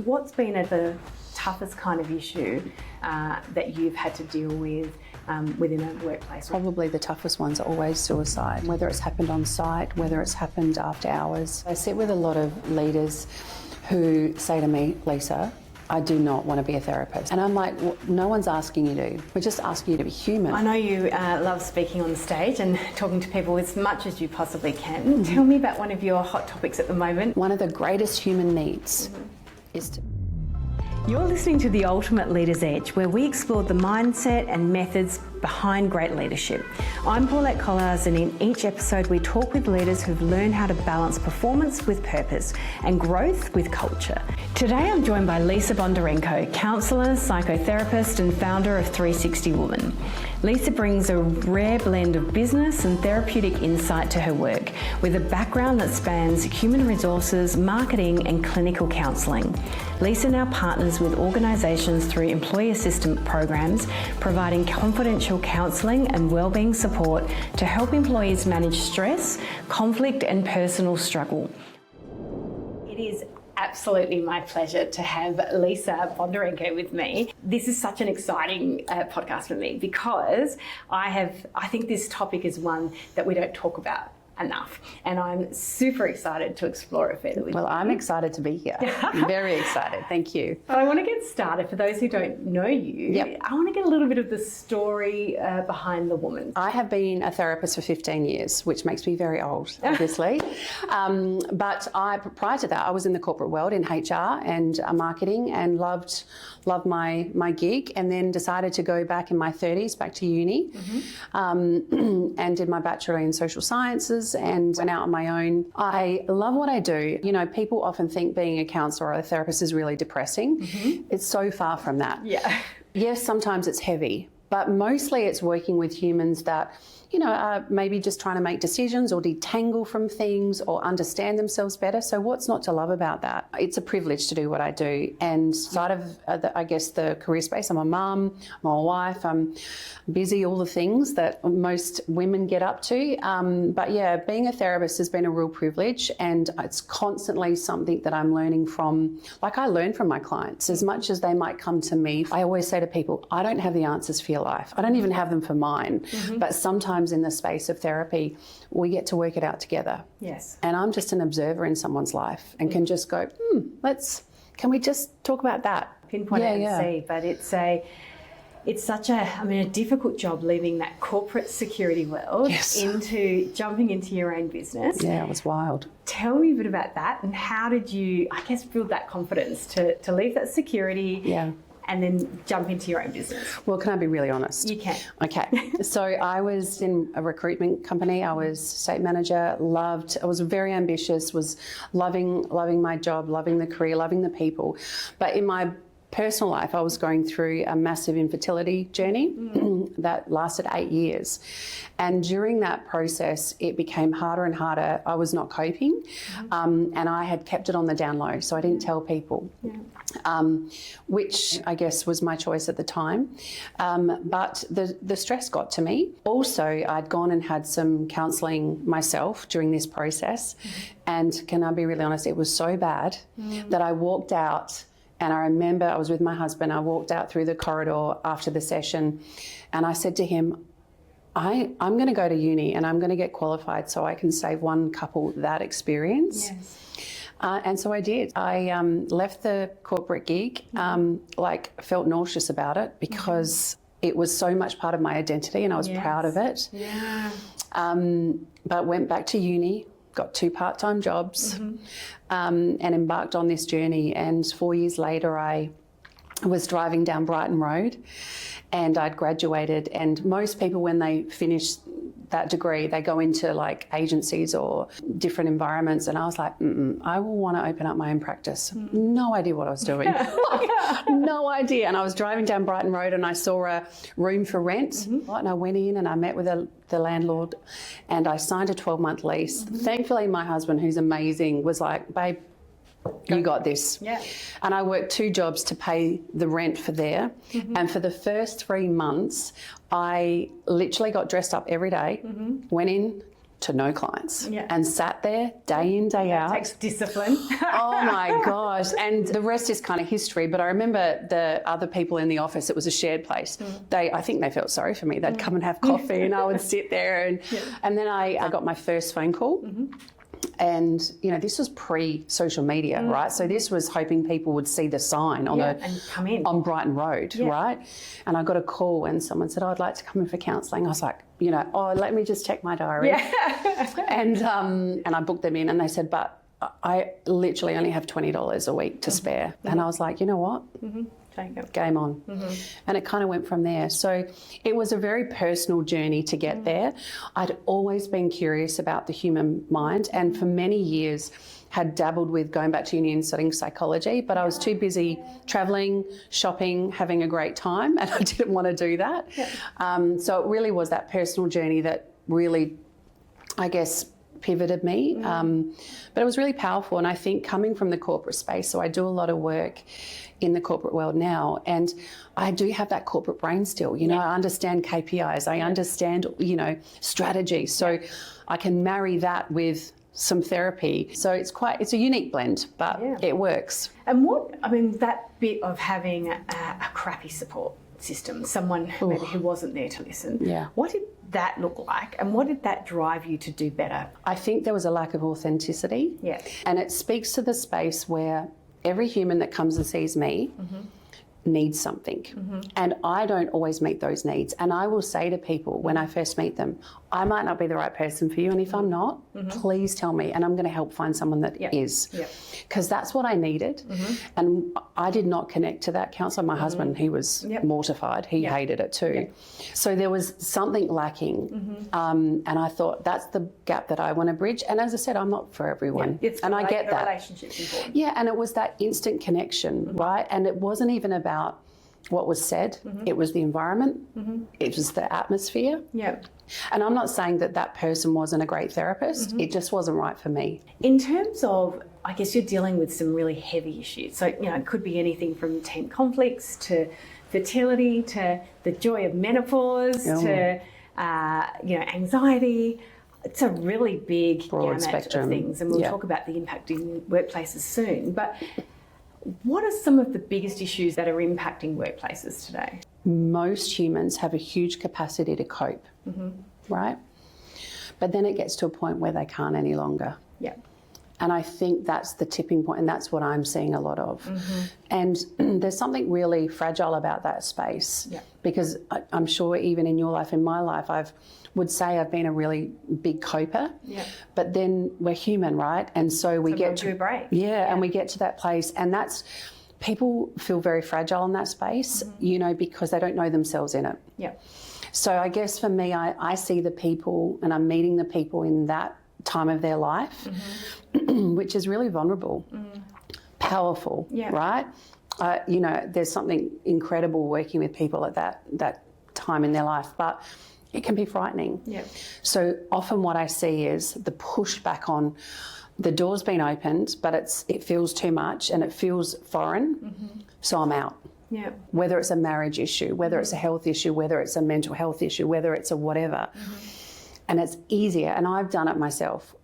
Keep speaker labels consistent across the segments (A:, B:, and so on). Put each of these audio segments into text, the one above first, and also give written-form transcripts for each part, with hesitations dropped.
A: what's been the toughest kind of issue that you've had to deal with within a workplace?
B: Probably the toughest ones are always suicide, whether it's happened on site, whether it's happened after hours. I sit with a lot of leaders who say to me, Lisa, I do not want to be a therapist. And I'm like, well, no one's asking you to. We're just asking you to be human.
A: I know you love speaking on stage and talking to people as much as you possibly can. Tell me about one of your hot topics at the moment.
B: One of the greatest human needs is to...
A: You're listening to The Ultimate Leader's Edge, where we explore the mindset and methods behind great leadership. I'm Paulette Kolarz, and in each episode we talk with leaders who've learned how to balance performance with purpose and growth with culture. Today I'm joined by Lisa Bondarenko, counsellor, psychotherapist and founder of 360 Woman. Lisa brings a rare blend of business and therapeutic insight to her work, with a background that spans human resources, marketing and clinical counselling. Lisa now partners with organisations through employee assistance programs, providing confidential counselling and wellbeing support to help employees manage stress, conflict and personal struggle. It is absolutely my pleasure to have Lisa Bondarenko with me. This is such an exciting podcast for me because I think this topic is one that we don't talk about enough, and I'm super excited to explore it further with you.
B: Well, I'm excited to be here. Very excited. Thank you.
A: But I want to get started. For those who don't know you, I want to get a little bit of the story behind the woman.
B: I have been a therapist for 15 years, which makes me very old, obviously. But prior to that, I was in the corporate world in HR and marketing, and loved my gig, and then decided to go back in my 30s, back to uni, and did my bachelor in social sciences and went out on my own. I love what I do. You know, people often think being a counsellor or a therapist is really depressing. It's so far from that.
A: Yeah.
B: Yes, sometimes it's heavy, but mostly it's working with humans that, you know, are maybe just trying to make decisions or detangle from things or understand themselves better. So what's not to love about that? It's a privilege to do what I do. And side of, I guess, the career space, I'm a mum, I'm a wife, I'm busy, all the things that most women get up to. But yeah, being a therapist has been a real privilege, and it's constantly something that I'm learning from. Like, I learn from my clients as much as they might come to me. I always say to people, I don't have the answers for your life. I don't even have them for mine. But sometimes in the space of therapy, we get to work it out together.
A: Yes.
B: And I'm just an observer in someone's life and can just go, can we just talk about that?
A: Pinpoint it and see. But it's such a difficult job, leaving that corporate security world into jumping into your own business.
B: Yeah, it was wild.
A: Tell me a bit about that, and how did you, I guess, build that confidence to leave that security and then jump into your own business? Well,
B: can I be really honest?
A: You can.
B: Okay. So I was in a recruitment company. I was state manager, I was very ambitious, was loving my job, loving the career, loving the people. But in my personal life, I was going through a massive infertility journey that lasted 8 years. And during that process, it became harder and harder. I was not coping, and I had kept it on the down low, so I didn't tell people, which I guess was my choice at the time. But the stress got to me. Also, I'd gone and had some counselling myself during this process, and can I be really honest, it was so bad that I walked out. And I remember I was with my husband. I walked out through the corridor after the session, and I said to him, I'm going to go to uni and I'm going to get qualified so I can save one couple that experience.
A: Yes.
B: And so I did. I left the corporate gig, felt nauseous about it because it was so much part of my identity and I was proud of it.
A: Yeah.
B: But went back to uni, got 2 part-time jobs, and embarked on this journey. And 4 years later, I was driving down Brighton Road, and I'd graduated. And most people, when they finish that degree, they go into like agencies or different environments. And I was like, I will want to open up my own practice. No idea what I was doing. No idea. And I was driving down Brighton Road and I saw a room for rent. And I went in and I met with the landlord and I signed a 12-month lease. Thankfully, my husband, who's amazing, was like, babe, you got this.
A: Yeah.
B: And I worked 2 jobs to pay the rent for there. And for the first 3 months, I literally got dressed up every day, went in, to no clients
A: Yeah.
B: and sat there day in, day out.
A: It takes discipline.
B: Oh my gosh. And the rest is kind of history. But I remember the other people in the office, it was a shared place. I think they felt sorry for me. They'd come and have coffee and I would sit there. And then I got my first phone call. And, you know, this was pre-social media, right? So this was hoping people would see the sign on
A: and come in.
B: on Brighton Road, right? And I got a call and someone said, I'd like to come in for counselling. I was like, you know, let me just check my diary. And I booked them in and they said, but I literally only have $20 a week to spare. And I was like, you know what? Game on. And it kind of went from there. So it was a very personal journey to get there. I'd always been curious about the human mind and for many years had dabbled with going back to uni and studying psychology, but I was too busy travelling, shopping, having a great time, and I didn't want to do that. So it really was that personal journey that really, I guess, pivoted me. But it was really powerful. And I think coming from the corporate space, so I do a lot of work in the corporate world now, and I do have that corporate brain still. You know, I understand KPIs, I understand, you know, strategy. So I can marry that with some therapy. So it's a unique blend, but it works.
A: And that bit of having a crappy support system, someone maybe who wasn't there to listen. What did that look like and what did that drive you to do better?
B: I think there was a lack of authenticity. And it speaks to the space where every human that comes and sees me needs something. And I don't always meet those needs. And I will say to people when I first meet them, I might not be the right person for you. And if I'm not, please tell me. And I'm going to help find someone that is. Because that's what I needed. And I did not connect to that counsellor. My husband, he was mortified. He hated it too. So there was something lacking. And I thought that's the gap that I want to bridge. And as I said, I'm not for everyone. And I get that.
A: Relationship's important.
B: And it was that instant connection, right? And it wasn't even about what was said. It was the environment. It was the atmosphere. And I'm not saying that that person wasn't a great therapist. It just wasn't right for me.
A: In terms of, I guess you're dealing with some really heavy issues. So, you know, it could be anything from tent conflicts to fertility to the joy of menopause to, you know, anxiety. It's a really big
B: broad
A: gamut
B: spectrum
A: of things. And we'll talk about the impact in workplaces soon. But what are some of the biggest issues that are impacting workplaces today?
B: Most humans have a huge capacity to cope, right? But then it gets to a point where they can't any longer. And I think that's the tipping point, and that's what I'm seeing a lot of. And there's something really fragile about that space because I'm sure even in your life, in my life, would say I've been a really big coper, but then we're human, right? And so we get to
A: a break.
B: And we get to that place, and that's people feel very fragile in that space, you know, because they don't know themselves in it. So I guess for me, I see the people, and I'm meeting the people in that time of their life, which is really vulnerable, powerful, right? You know, there's something incredible working with people at that time in their life, but it can be frightening. So often what I see is the pushback on the door's been opened, but it feels too much and it feels foreign, so I'm out. Whether it's a marriage issue, whether it's a health issue, whether it's a mental health issue, whether it's a whatever. And it's easier, and I've done it myself.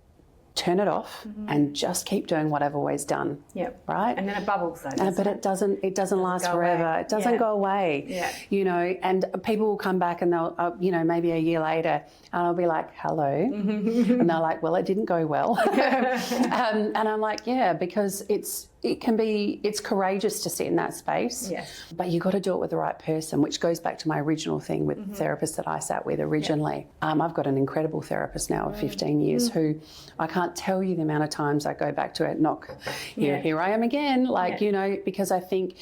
B: Turn it off and just keep doing what I've always done. Right?
A: And then it bubbles though.
B: But it doesn't last forever. Away. It doesn't go away. You know, and people will come back and they'll, you know, maybe a year later, and I'll be like, hello. And they're like, well, it didn't go well. And I'm like, because it's courageous to sit in that space. But you got to do it with the right person, which goes back to my original thing with the therapist that I sat with originally. I've got an incredible therapist now of 15 years who I can't tell you the amount of times I go back to it, knock, here I am again, like, you know, because I think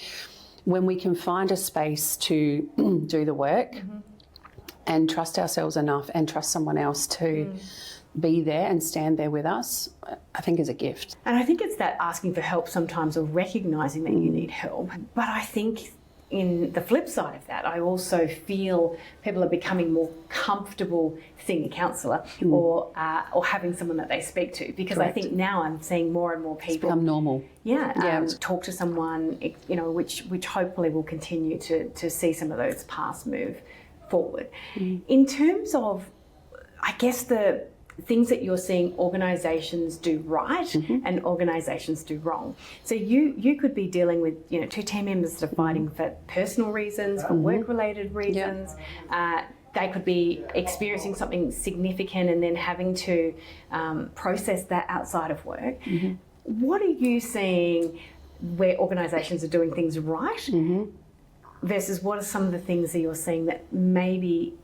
B: when we can find a space to do the work and trust ourselves enough and trust someone else to be there and stand there with us, I think is a gift.
A: And I think it's that asking for help sometimes, or recognising that you need help. But I think in the flip side of that, I also feel people are becoming more comfortable seeing a counsellor or having someone that they speak to, because I think now I'm seeing more and more people.
B: It's become normal.
A: Talk to someone, you know, which hopefully will continue to see some of those paths move forward. In terms of, I guess, the things that you're seeing organisations do right and organisations do wrong. So you could be dealing with, you know, two team members that are fighting for personal reasons, for work-related reasons. They could be experiencing something significant and then having to process that outside of work. What are you seeing where organisations are doing things right versus what are some of the things that you're seeing that may be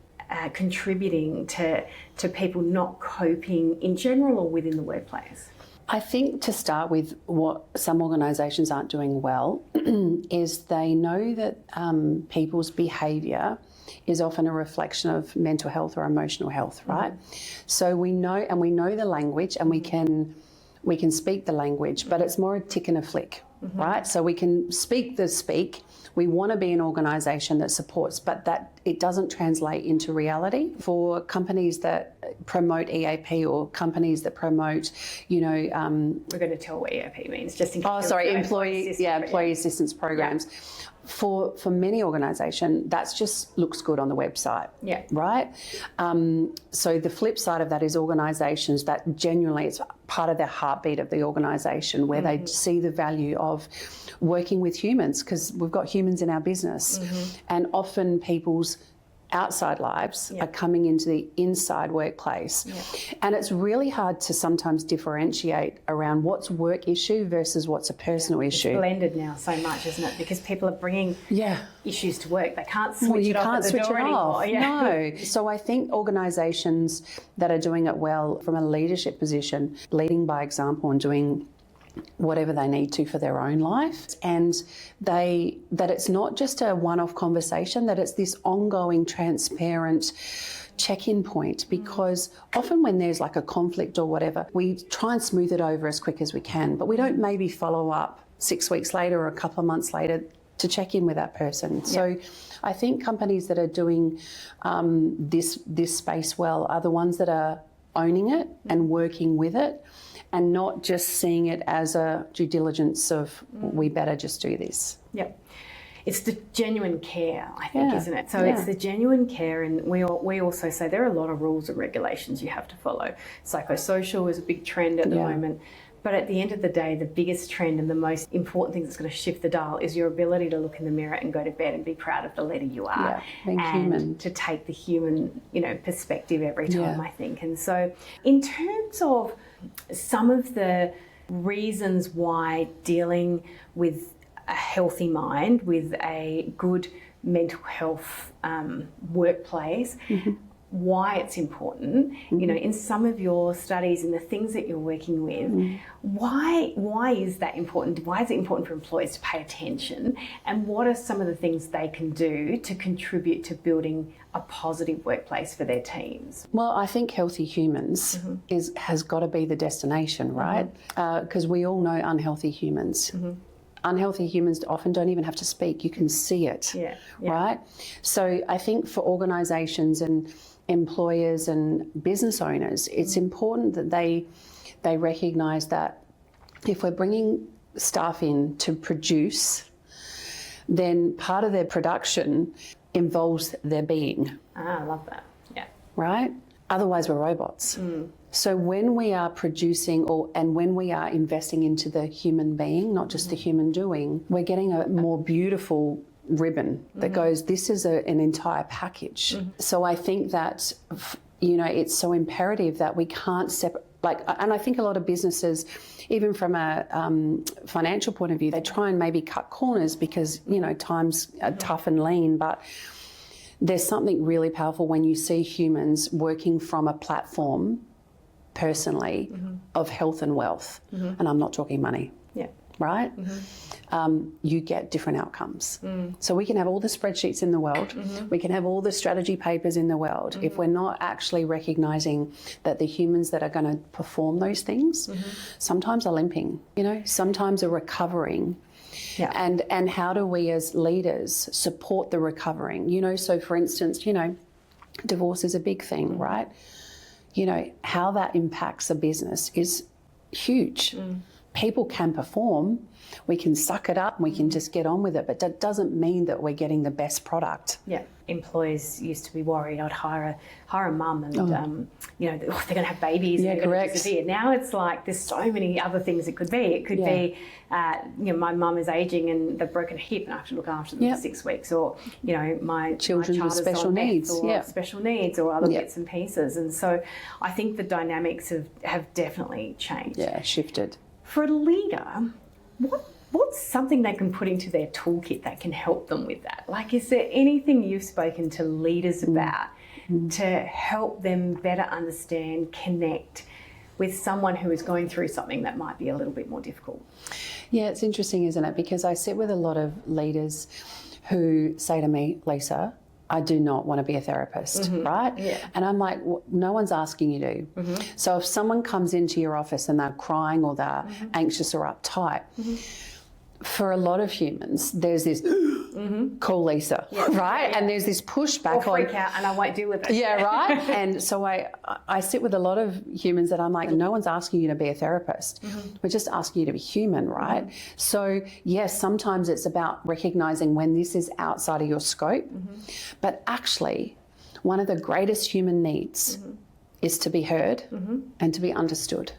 A: contributing to people not coping in general or within the workplace?
B: I think to start with, what some organisations aren't doing well is they know that people's behaviour is often a reflection of mental health or emotional health, right? So we know the language, and we can speak the language, but it's more a tick and a flick, right? So we can speak the speak. We want to be an organisation that supports, but that it doesn't translate into reality. For companies that promote EAP or companies that promote, you know,
A: we're going to tell what EAP means, just in case.
B: Employee assistance programs. Yeah. For many organisations, that just looks good on the website, right? So the flip side of that is organisations that genuinely, it's part of the heartbeat of the organisation, where they see the value of working with humans, because we've got humans in our business, and often people's outside lives are coming into the inside workplace. And it's really hard to sometimes differentiate around what's work issue versus what's a personal issue.
A: It's blended now so much, isn't it? Because people are bringing issues to work. They can't switch it off at the door anymore.
B: No. So I think organisations that are doing it well from a leadership position, leading by example and doing whatever they need to for their own life, and that it's not just a one-off conversation, that it's this ongoing, transparent check-in point, because often when there's like a conflict or whatever, we try and smooth it over as quick as we can, but we don't maybe follow up 6 weeks later or a couple of months later to check in with that person. So I think companies that are doing this space well are the ones that are owning it and working with it, and not just seeing it as a due diligence of we better just do this.
A: It's the genuine care, I think, isn't it? So it's the genuine care, and we also say there are a lot of rules and regulations you have to follow. Psychosocial is a big trend at the moment. But at the end of the day, the biggest trend and the most important thing that's going to shift the dial is your ability to look in the mirror and go to bed and be proud of the leader you are.
B: Being
A: and
B: human.
A: To take the human, perspective every time, I think. And so in terms of some of the reasons why dealing with a healthy mind, with a good mental health workplace, why it's important, in some of your studies and the things that you're working with, why is that important? Why is it important for employees to pay attention? And what are some of the things they can do to contribute to building a positive workplace for their teams?
B: Well, I think healthy humans has got to be the destination, right? Because we all know unhealthy humans. Unhealthy humans often don't even have to speak. You can see it, right? So I think for organisations and employers and business owners, it's important that they recognise that if we're bringing staff in to produce, then part of their production involves their being.
A: I love that.
B: Right? Otherwise, we're robots. So when we are producing and when we are investing into the human being, not just the human doing, we're getting a more beautiful ribbon that goes, this is an entire package. So I think that, it's so imperative that we can't separate, and I think a lot of businesses, even from a financial point of view, they try and maybe cut corners because, times are tough and lean, but there's something really powerful when you see humans working from a platform personally of health and wealth, and I'm not talking money. Right? You get different outcomes. So we can have all the spreadsheets in the world, we can have all the strategy papers in the world. If we're not actually recognising that the humans that are going to perform those things sometimes are limping, sometimes are recovering. And how do we as leaders support the recovering? So for instance, divorce is a big thing, right? How that impacts a business is huge. people can perform, we can suck it up and we can just get on with it, but that doesn't mean that we're getting the best product.
A: Yeah. Employers used to be worried. I'd hire a mum and, they're going to have babies and they're going to disappear. Now it's like there's so many other things it could be. It could be, my mum is ageing and they've broken a hip and I have to look after them for 6 weeks, or, my
B: children with special needs,
A: or special needs or other bits and pieces. And so I think the dynamics have definitely changed.
B: Yeah, shifted.
A: For a leader, what's something they can put into their toolkit that can help them with that? Like, is there anything you've spoken to leaders about to help them better understand, connect with someone who is going through something that might be a little bit more difficult?
B: Yeah, it's interesting, isn't it? Because I sit with a lot of leaders who say to me, Lisa, I do not want to be a therapist, right? Yeah. And I'm like, no one's asking you to. So if someone comes into your office and they're crying or they're anxious or uptight, for a lot of humans, there's this, call Lisa, right? Yeah. And there's this pushback
A: or freak out and I won't deal with it.
B: Yeah, right? And so I sit with a lot of humans that I'm like, no one's asking you to be a therapist. We're just asking you to be human, right? So yes, sometimes it's about recognizing when this is outside of your scope, but actually one of the greatest human needs is to be heard and to be understood.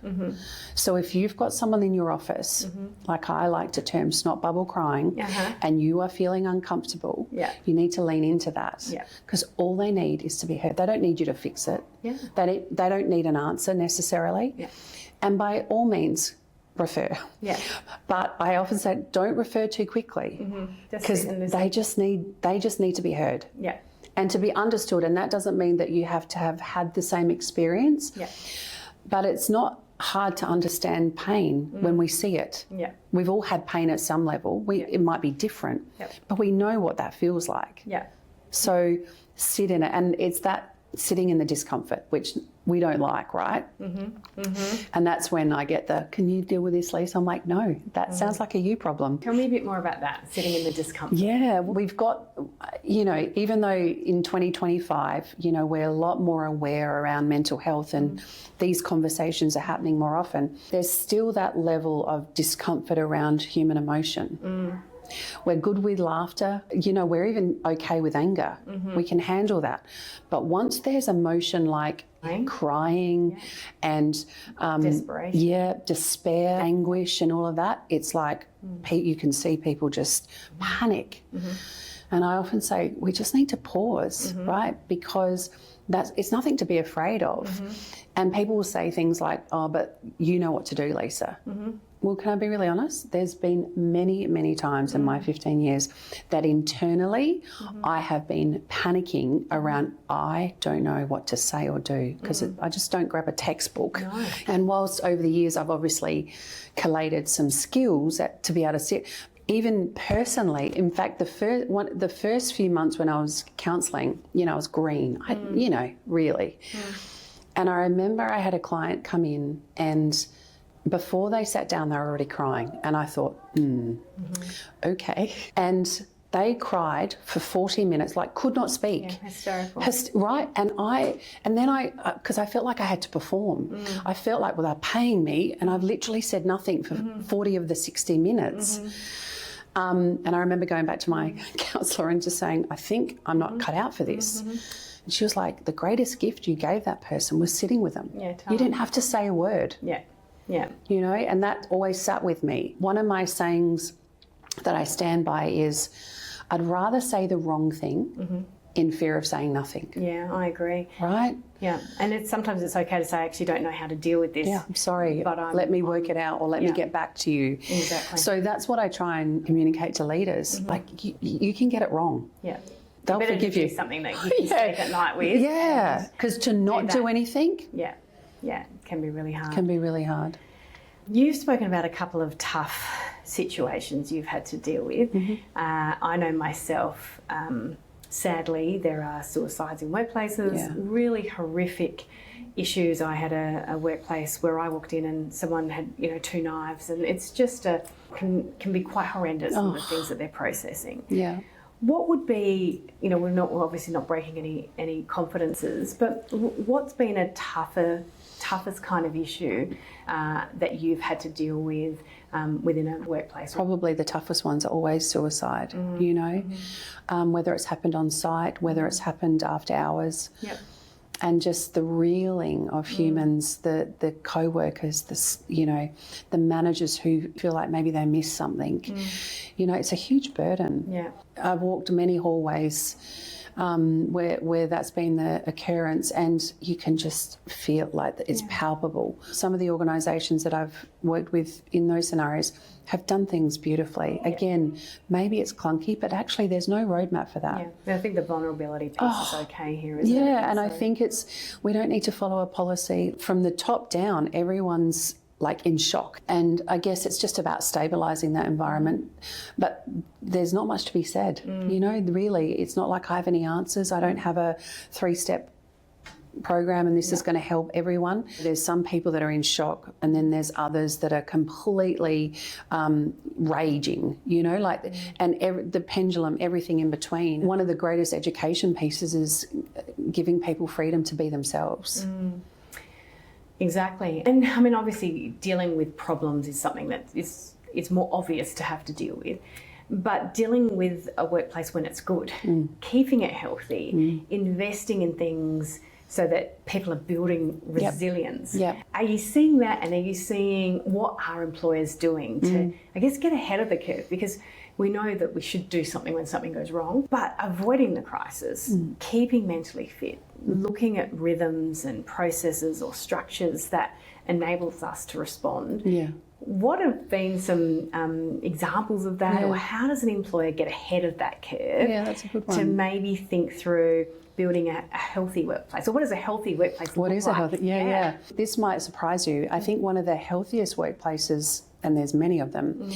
B: So if you've got someone in your office, like I like to term snot bubble crying, and you are feeling uncomfortable, you need to lean into that, because all they need is to be heard. They don't need you to fix it. They don't need an answer necessarily. And by all means, refer. But I often say, don't refer too quickly, because they just need to be heard. And to be understood, and that doesn't mean that you have to have had the same experience, but it's not hard to understand pain when we see it. We've all had pain at some level. It might be different, but we know what that feels like. So sit in it, and it's that sitting in the discomfort, which we don't like, right? And that's when I get can you deal with this, Lisa? I'm like, no, that sounds like a you problem.
A: Tell me a bit more about that, sitting in the discomfort.
B: Yeah, we've got, even though in 2025, we're a lot more aware around mental health and these conversations are happening more often, there's still that level of discomfort around human emotion. We're good with laughter. We're even okay with anger. We can handle that. But once there's emotion like crying and
A: desperation,
B: despair, anguish and all of that, it's like you can see people just panic. And I often say we just need to pause, right? Because it's nothing to be afraid of. And people will say things like, oh, but you know what to do, Lisa. Well, can I be really honest? There's been many, many times in my 15 years that internally I have been panicking around I don't know what to say or do, because I just don't grab a textbook. No. And whilst over the years I've obviously collated some skills to be able to sit, even personally, in fact, the first few months when I was counselling, I was green, really. And I remember I had a client come in and before they sat down, they were already crying. And I thought, okay. And they cried for 40 minutes, like could not speak.
A: Yeah, hysterical.
B: Right? And then because I felt like I had to perform. I felt like, well, they're paying me and I've literally said nothing for 40 of the 60 minutes. And I remember going back to my counsellor and just saying, I think I'm not cut out for this. And she was like, the greatest gift you gave that person was sitting with them.
A: Yeah,
B: you didn't have to say a word.
A: Yeah.
B: And that always sat with me. One of my sayings that I stand by is, I'd rather say the wrong thing in fear of saying nothing.
A: Yeah, I agree.
B: Right?
A: Yeah, and sometimes it's okay to say, I actually don't know how to deal with this.
B: Yeah, I'm sorry, but let me work it out, or let me get back to you.
A: Exactly.
B: So that's what I try and communicate to leaders. Like, you can get it wrong.
A: Yeah.
B: They'll forgive you.
A: Something that you can sleep at night with.
B: Yeah, because to not do anything.
A: Yeah, it can be really hard.
B: Can be really hard.
A: You've spoken about a couple of tough situations you've had to deal with. I know myself, sadly, there are suicides in workplaces, really horrific issues. I had a workplace where I walked in and someone had, 2 knives, and it's just can be quite horrendous, some of the things that they're processing.
B: Yeah.
A: What would be, we're obviously not breaking any confidences, but what's been a tougher toughest kind of issue that you've had to deal with within a workplace?
B: Probably the toughest ones are always suicide, you know, whether it's happened on site, whether it's happened after hours.
A: Yep.
B: And just the reeling of humans, the co-workers, the managers who feel like maybe they missed something. You know, it's a huge burden.
A: Yeah.
B: I've walked many hallways where that's been the occurrence, and you can just feel like it's palpable. Some of the organisations that I've worked with in those scenarios have done things beautifully. Yeah. Again, maybe it's clunky, but actually there's no roadmap for that.
A: Yeah, I think the vulnerability piece is okay here, isn't it?
B: Yeah, and I think we don't need to follow a policy from the top down. Everyone's like in shock. And I guess it's just about stabilising that environment. But there's not much to be said. You know, really, it's not like I have any answers. I don't have a 3-step program and this is going to help everyone. There's some people that are in shock, and then there's others that are completely raging, you know, like, and the pendulum, everything in between. One of the greatest education pieces is giving people freedom to be themselves.
A: Exactly. And I mean, obviously dealing with problems is something that it's more obvious to have to deal with. But dealing with a workplace when it's good, keeping it healthy, investing in things so that people are building resilience.
B: Yep.
A: Are you seeing that, and are you seeing what are employers doing to, I guess, get ahead of the curve? Because we know that we should do something when something goes wrong, but avoiding the crisis, keeping mentally fit, looking at rhythms and processes or structures that enables us to respond.
B: Yeah.
A: What have been some examples of that, or how does an employer get ahead of that curve?
B: Yeah, that's a good one.
A: To maybe think through building a healthy workplace, or what does a healthy workplace look like?
B: Healthy? Yeah. This might surprise you. I think one of the healthiest workplaces, and there's many of them,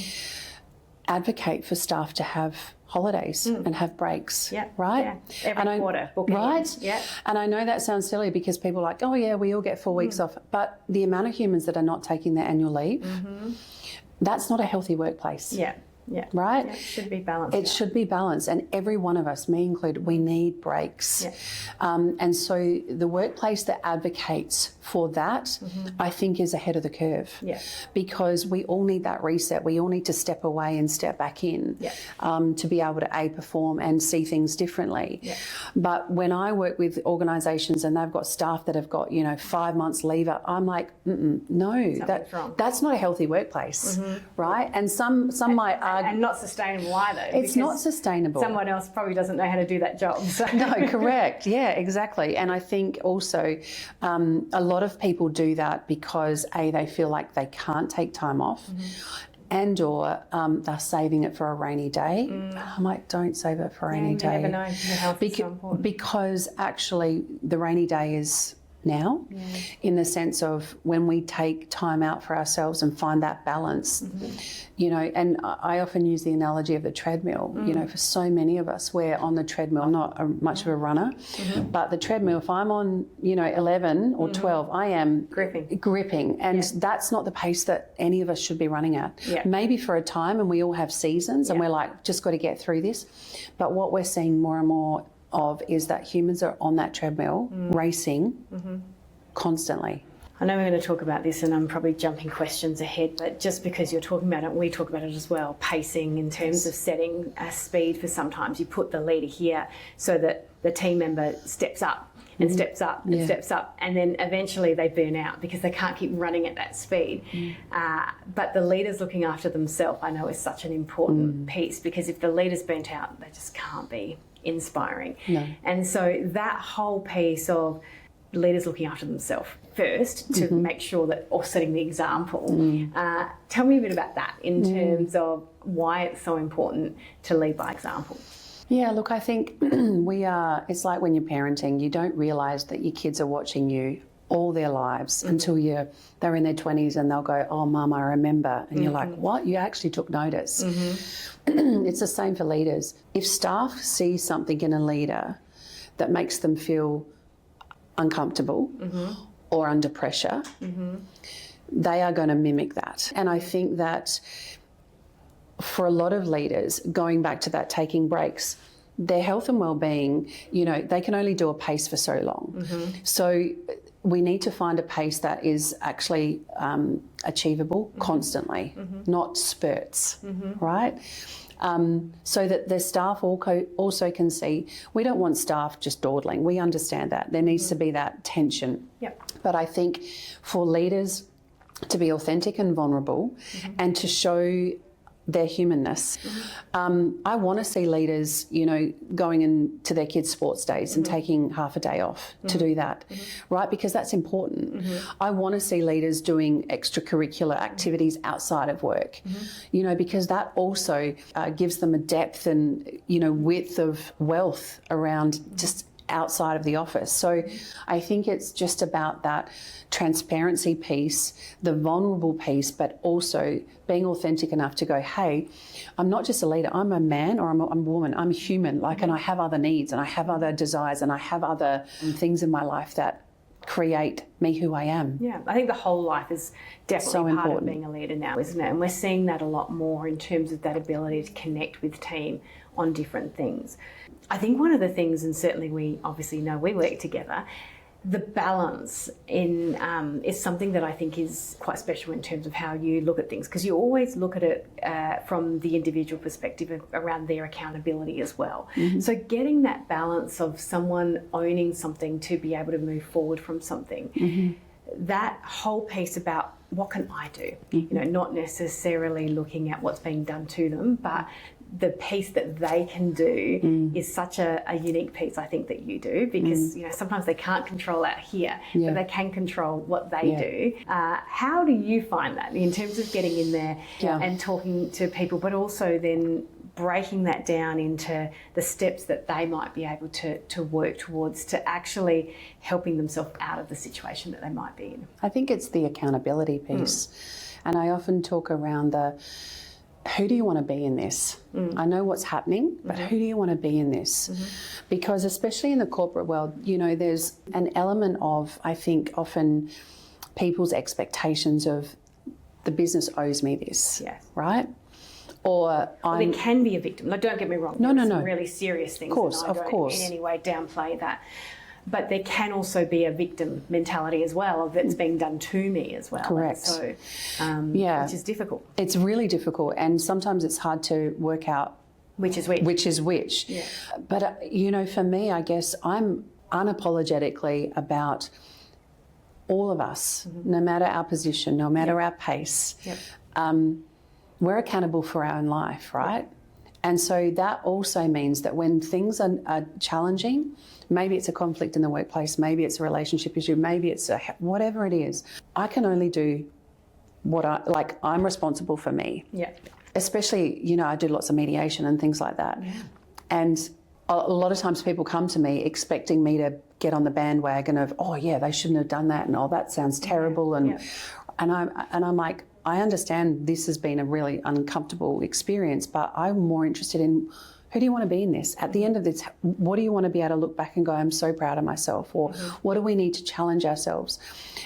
B: advocate for staff to have holidays and have breaks, right?
A: Yeah. Every quarter, booking
B: right?
A: Yeah.
B: And I know that sounds silly because people are like, oh yeah, we all get 4 weeks off, but the amount of humans that are not taking their annual leave, that's not a healthy workplace.
A: Yeah. Yeah.
B: Right?
A: Yeah, it should be balanced.
B: It should be balanced, and every one of us, me included, we need breaks.
A: Yeah.
B: And so the workplace that advocates for that, I think, is ahead of the curve.
A: Yeah.
B: Because we all need that reset. We all need to step away and step back in to be able to perform and see things differently.
A: Yeah.
B: But when I work with organisations and they've got staff that have got 5 months leave, I'm like, no, that's not a healthy workplace, right? And some might argue.
A: And not sustainable either.
B: It's not sustainable.
A: Someone else probably doesn't know how to do that job. So.
B: No, correct. Yeah, exactly. And I think also a lot of people do that because they feel like they can't take time off. And or they're saving it for a rainy day. I'm like, don't save it for a rainy day.
A: You never know. Your health is so important.
B: Because actually the rainy day is now, in the sense of when we take time out for ourselves and find that balance, and I often use the analogy of the treadmill. For so many of us, we're on the treadmill. I'm not much of a runner, but the treadmill, if I'm on 11 or 12, I am gripping, and that's not the pace that any of us should be running at. Maybe for a time, and we all have seasons, and we're like, just got to get through this. But what we're seeing more and more of is that humans are on that treadmill racing constantly.
A: I know we're going to talk about this, and I'm probably jumping questions ahead, but just because you're talking about it, we talk about it as well, pacing in terms of setting a speed. For sometimes you put the leader here so that the team member steps up and steps up and steps up, and then eventually they burn out because they can't keep running at that speed. But the leader's looking after themselves, I know, is such an important piece, because if the leader's burnt out, they just can't be inspiring.
B: No.
A: And so that whole piece of leaders looking after themselves first to make sure that, or setting the example. Tell me a bit about that in terms of why it's so important to lead by example.
B: Yeah, look, I think it's like when you're parenting, you don't realise that your kids are watching you all their lives until they're in their 20s and they'll go, oh, Mum, I remember. And you're like, what? You actually took notice. It's the same for leaders. If staff see something in a leader that makes them feel uncomfortable or under pressure, they are going to mimic that. And I think that for a lot of leaders, going back to that taking breaks, their health and well-being, they can only do a pace for so long. So we need to find a pace that is actually achievable constantly, not spurts, right? So that the staff also can see, we don't want staff just dawdling. We understand that. There needs to be that tension.
A: Yep.
B: But I think for leaders to be authentic and vulnerable and to show their humanness. I want to see leaders, going into their kids' sports days and taking half a day off to do that, right? Because that's important. I want to see leaders doing extracurricular activities outside of work, because that also gives them a depth and, width of wealth around just outside of the office. So I think it's just about that transparency piece, the vulnerable piece, but also being authentic enough to go, hey, I'm not just a leader, I'm a man or I'm a woman, I'm human, and I have other needs and I have other desires and I have other things in my life that create me who I am.
A: Yeah, I think the whole life is definitely
B: So
A: part
B: important.
A: of being a leader now, isn't it? And we're seeing that a lot more in terms of that ability to connect with team on different things. I think one of the things, and certainly we obviously know we work together, the balance in is something that I think is quite special in terms of how you look at things, because you always look at it from the individual perspective around their accountability as well. So getting that balance of someone owning something to be able to move forward from something, that whole piece about what can I do, not necessarily looking at what's being done to them, but the piece that they can do is such a unique piece, I think, that you do, because sometimes they can't control out here, but they can control what they do. How do you find that in terms of getting in there and talking to people, but also then breaking that down into the steps that they might be able to work towards to actually helping themselves out of the situation that they might be in?
B: I think it's the accountability piece. And I often talk around who do you want to be in this? I know what's happening, but who do you want to be in this? Because especially in the corporate world, there's an element of, I think, often people's expectations of the business owes me this, right? Or
A: there can be a victim. Like, don't get me wrong.
B: No.
A: Some really serious things.
B: Of course.
A: In any way downplay that. But there can also be a victim mentality as well of it's being done to me as well.
B: Correct.
A: So, which is difficult.
B: It's really difficult, and sometimes it's hard to work out
A: which is which.
B: Which is which. Yeah. But, for me, I guess I'm unapologetically about all of us, no matter our position, no matter our pace. We're accountable for our own life, right? And so that also means that when things are challenging, maybe it's a conflict in the workplace, maybe it's a relationship issue, maybe it's whatever it is, I can only do what I'm responsible for me. Yeah. Especially, I do lots of mediation and things like that. Yeah. And a lot of times people come to me expecting me to get on the bandwagon of, oh yeah, they shouldn't have done that, and oh, that sounds terrible. And I'm like, I understand this has been a really uncomfortable experience, but I'm more interested in, who do you want to be in this? At the end of this, what do you want to be able to look back and go, I'm so proud of myself? Or what do we need to challenge ourselves?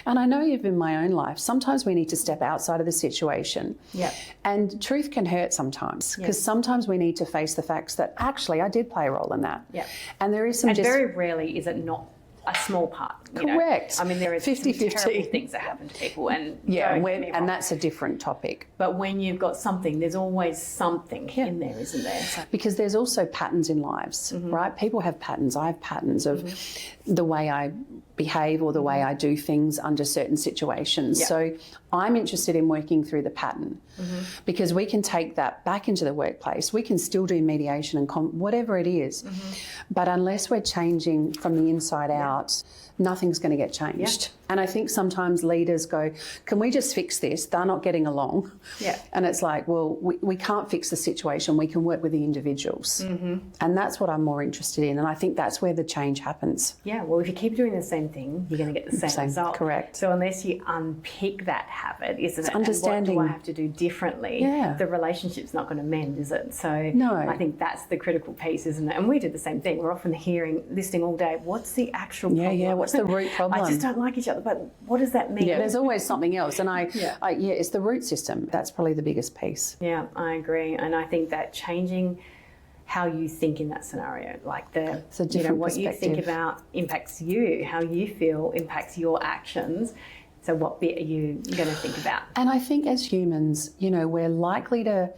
B: And I know even in my own life, sometimes we need to step outside of the situation. Yeah. And truth can hurt sometimes, because sometimes we need to face the facts that actually I did play a role in that. Yeah. And there is some
A: very rarely is it not a small part.
B: Correct.
A: I mean, there is
B: 50-50.
A: terrible things that happen to people, and
B: and that's a different topic.
A: But when you've got something, there's always something in there, isn't there? So.
B: Because there's also patterns in lives, right? People have patterns. I have patterns of the way I behave or the way I do things under certain situations. So I'm interested in working through the pattern, because we can take that back into the workplace. We can still do mediation and whatever it is, but unless we're changing from the inside out, nothing's going to get changed. Yeah. And I think sometimes leaders go, can we just fix this? They're not getting along. Yeah. And it's like, well, we can't fix the situation. We can work with the individuals. And that's what I'm more interested in. And I think that's where the change happens.
A: Yeah, well, if you keep doing the same thing, you're going to get the same result.
B: Correct.
A: So unless you unpick that habit, isn't it?
B: Understanding.
A: And what do I have to do differently? Yeah. The relationship's not going to mend, is it? So
B: no.
A: I think that's the critical piece, isn't it? And we do the same thing. We're often listening all day, what's the actual problem?
B: Yeah, what's the root problem?
A: I just don't like each other, but what does that mean?
B: Yeah, there's always something else. And it's the root system. That's probably the biggest piece.
A: Yeah, I agree. And I think that changing how you think in that scenario. Like
B: it's a different
A: what you think about impacts you, how you feel impacts your actions. So what bit are you going to think about?
B: And I think as humans, we're likely to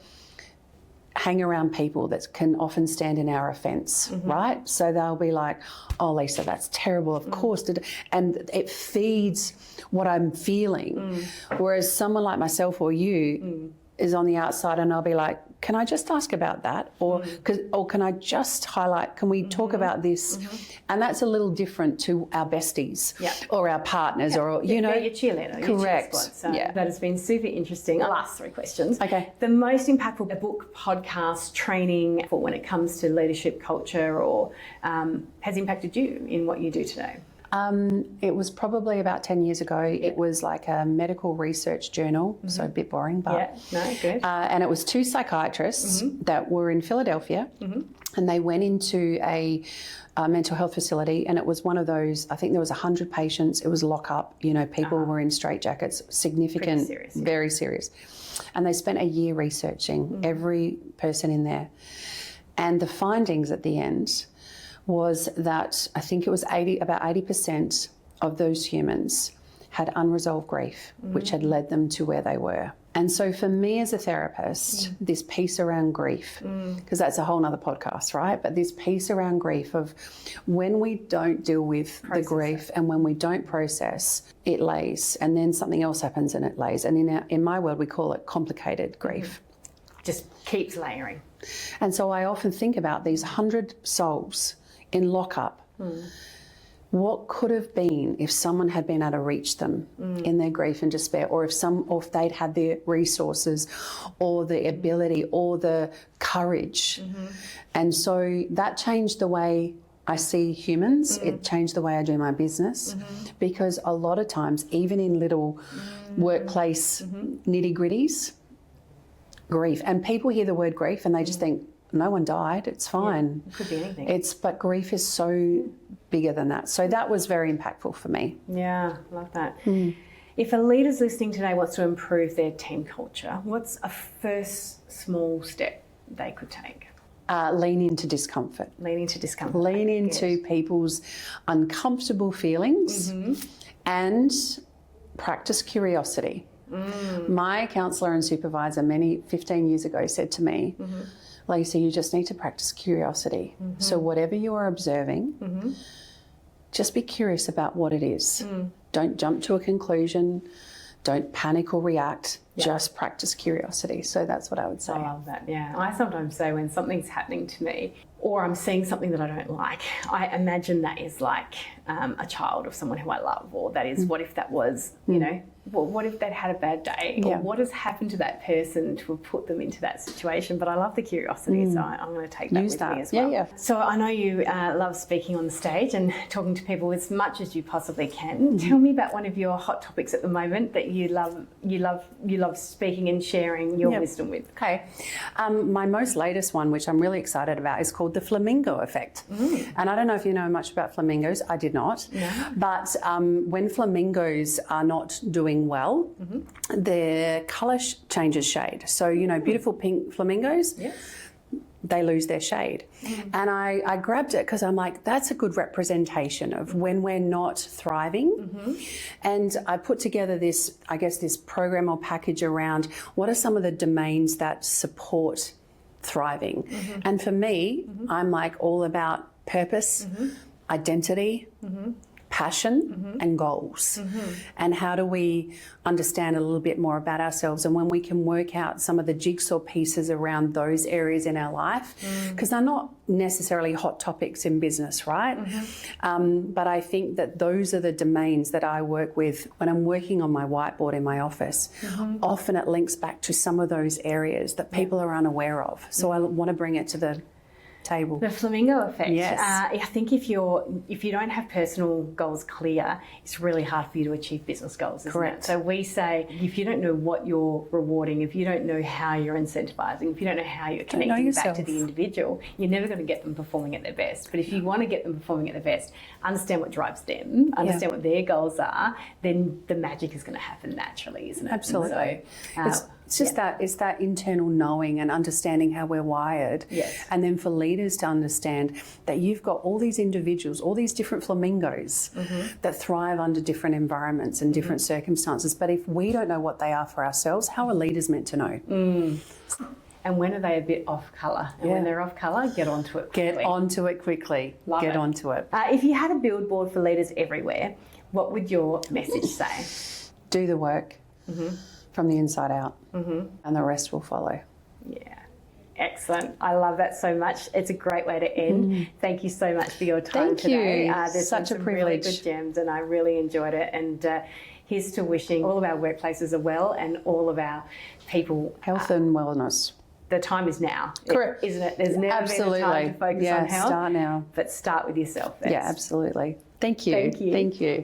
B: hang around people that can often stand in our offence, right? So they'll be like, oh, Lisa, that's terrible, of course. And it feeds what I'm feeling. Whereas someone like myself or you is on the outside, and I'll be like, can I just ask about that? Or can I just highlight, can we talk about this? And that's a little different to our besties or our partners or,
A: your cheerleader.
B: Correct.
A: Your cheer squad. So that has been super interesting. Last 3 questions.
B: Okay.
A: The most impactful book, podcast, training for when it comes to leadership culture or has impacted you in what you do today?
B: It was probably about 10 years ago. It was like a medical research journal, so a bit boring, but
A: good.
B: and it was 2 psychiatrists that were in Philadelphia, and they went into a mental health facility, and it was one of those, I think there was 100 patients. It was lock up, people were in straitjackets, significant,
A: serious,
B: very serious. And they spent a year researching every person in there. And the findings at the end was that I think it was about 80% of those humans had unresolved grief, which had led them to where they were. And so for me as a therapist, this piece around grief, because that's a whole nother podcast, right? But this piece around grief of when we don't deal with the grief and when we don't process, it lays, and then something else happens and it lays. And in my world, we call it complicated grief.
A: Just keeps layering.
B: And so I often think about these 100 souls in lockup. What could have been if someone had been able to reach them in their grief and despair, or if they'd had the resources or the ability or the courage. And so that changed the way I see humans. It changed the way I do my business, because a lot of times, even in little workplace nitty-gritties, grief, and people hear the word grief and they just think, no one died, it's fine.
A: It could be anything.
B: But grief is so bigger than that. So that was very impactful for me.
A: Yeah, love that. If a leader's listening today wants to improve their team culture, what's a first small step they could take?
B: Lean into discomfort.
A: Lean into discomfort.
B: Lean into people's uncomfortable feelings and practice curiosity. My counsellor and supervisor 15 years ago said to me, Lisa, you just need to practice curiosity. So whatever you are observing, just be curious about what it is. Don't jump to a conclusion. Don't panic or react. Just practice curiosity. So that's what I would say.
A: I love that, yeah. I sometimes say when something's happening to me or I'm seeing something that I don't like, I imagine that is like a child of someone who I love, or that is, what if that was, well, what if they'd had a bad day? Or what has happened to that person to have put them into that situation? But I love the curiosity, so I'm going to take that with me as well. So I know you love speaking on the stage and talking to people as much as you possibly can. Tell me about one of your hot topics at the moment that you love speaking and sharing your wisdom with.
B: Okay. My most latest one, which I'm really excited about, is called the flamingo effect. And I don't know if you know much about flamingos. I did not.
A: No.
B: But when flamingos are not doing well, their colour changes shade. So, beautiful pink flamingos, they lose their shade. And I grabbed it because I'm like, that's a good representation of when we're not thriving. And I put together this program or package around what are some of the domains that support thriving. And for me, I'm like all about purpose, identity, passion and goals. And how do we understand a little bit more about ourselves, and when we can work out some of the jigsaw pieces around those areas in our life, because they're not necessarily hot topics in business, right? But I think that those are the domains that I work with when I'm working on my whiteboard in my office. Often it links back to some of those areas that people are unaware of. So I want to bring it to the table.
A: The flamingo effect.
B: Yes.
A: I think if you don't have personal goals clear, it's really hard for you to achieve business goals, isn't
B: Correct.
A: it? So we say, if you don't know what you're rewarding, if you don't know how you're incentivizing, if you don't know how you're connecting back to the individual, you're never going to get them performing at their best. But if you want to get them performing at their best, understand what drives them, understand what their goals are, then the magic is going to happen naturally, isn't it?
B: Absolutely.
A: And so,
B: It's just it's that internal knowing and understanding how we're wired.
A: Yes.
B: And then for leaders to understand that you've got all these individuals, all these different flamingos that thrive under different environments and different circumstances. But if we don't know what they are for ourselves, how are leaders meant to know?
A: And when are they a bit off colour? And when they're off colour, get onto it quickly.
B: Get onto it quickly.
A: Love
B: Get
A: it.
B: onto it.
A: If you had a billboard for leaders everywhere, what would your message say?
B: Do the work from the inside out, and the rest will follow.
A: Yeah. Excellent. I love that so much. It's a great way to end. Thank you so much for your time today. There's
B: Such a
A: some
B: privilege.
A: really good gems and I really enjoyed it. And here's to wishing all of our workplaces are well and all of our people
B: Health and wellness.
A: the time is now.
B: Correct.
A: Isn't it? There's never been a time to focus on health.
B: Start now.
A: But start with yourself.
B: Yeah, absolutely. Thank you.
A: Thank you.
B: Thank you.